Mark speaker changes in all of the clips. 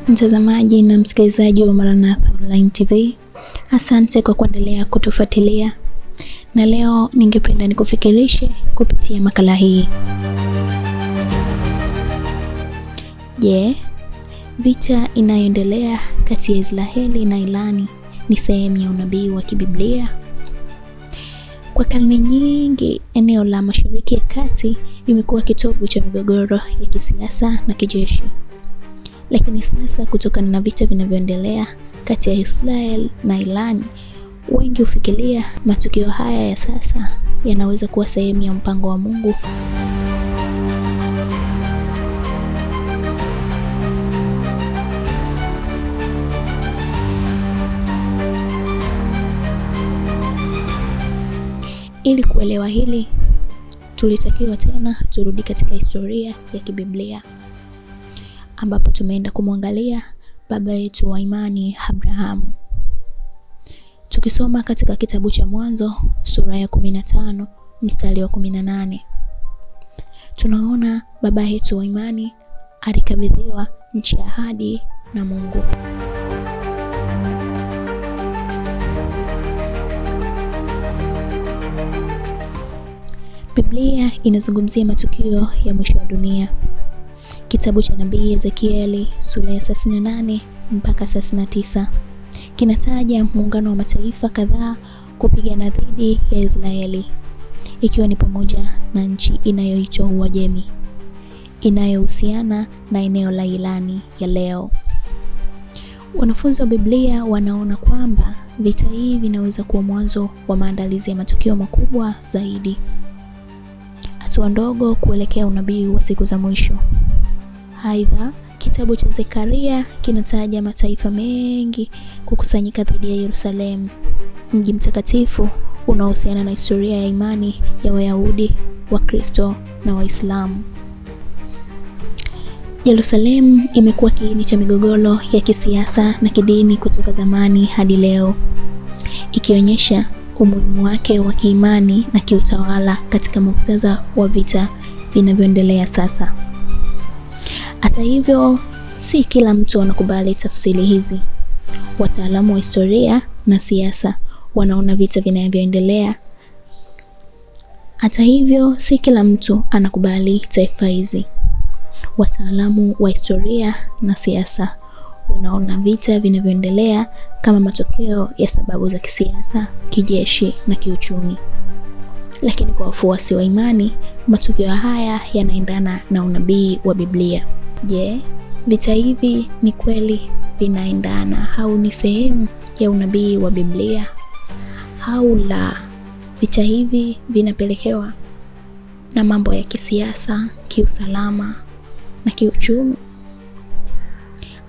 Speaker 1: Mtazamaji na msikilizaji wa Maranatha Online TV, asante kwa kuendelea kutufuatilia, na leo ningependa nikufikirishe kupitia makala hii. Je, vita inayoendelea kati ya Israeli na Irani ni sehemu ya unabii wa kibiblia? Kwa karne nyingi, eneo la Mashariki ya Kati limekuwa kitovu cha migogoro ya kisiasa na kijeshi. Lakini sasa, kutokana na vita vinavyoendelea kati ya Israel na Irani, wengi hufikiria matukio haya ya sasa yanaweza kuwa sehemu ya mpango wa Mungu. Ili kuelewa hili, tulitakiwa tena turudi katika historia ya kibiblia, ambapo tumeenda kumwangalia baba yetu wa imani Abrahamu. Tukisoma katika kitabu cha Mwanzo sura ya 15 mstari wa 18, tunaona baba yetu wa imani alikabidhiwa nchi ya ahadi na Mungu. Biblia inazungumzia matukio ya mwisho wa dunia. Kitabu cha nabii Ezekieli sura ya 38 mpaka 39 kinataja muungano wa mataifa kadhaa kupigana dhidi ya Israeli, ikiwa ni pamoja na nchi inayoitwa Uajemi inayohusiana na eneo la Irani ya leo. Wanafunzi wa Biblia wanaona kwamba vita hii vinaweza kuwa mwanzo wa maandalizi ya matukio makubwa zaidi, hatua ndogo kuelekea unabii wa siku za mwisho. Aidha, kitabu cha Zekaria kinataja mataifa mengi kukusanyika dhidi ya Yerusalemu, mji mtakatifu unaohusiana na historia ya imani ya Wayahudi, Wakristo na Waislamu. Yerusalemu imekuwa kiini cha migogoro ya kisiasa na kidini kutoka zamani hadi leo, ikionyesha umuhimu wake wa kiimani na kiutawala katika muktadha wa vita vinavyoendelea sasa. Hata hivyo, si kila mtu anakubali tafsiri hizi. Wataalamu wa historia na siasa wanaona vita vinavyoendelea. Hata hivyo, si kila mtu anakubali taifa hizi. Wataalamu wa historia na siasa wanaona vita vinavyoendelea kama matokeo ya sababu za kisiasa, kijeshi na kiuchumi. Lakini kwa wafuasi wa imani, matukio haya yanaendana na unabii wa Biblia. Je, vita hivi ni kweli vinaendana au ni sehemu ya unabii wa Biblia? Au la, vita hivi vinapelekewa na mambo ya kisiasa, kiusalama na kiuchumi?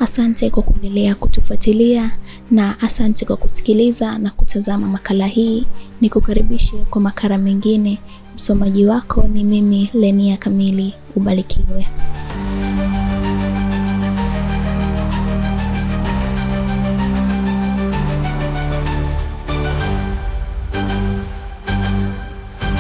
Speaker 1: Asante kwa kuendelea kutufuatilia, na asante kwa kusikiliza na kutazama makala hii. Nikukaribishe kwa makala mengine. Msomaji wako ni mimi, Lenia Kamili. Ubarikiwe.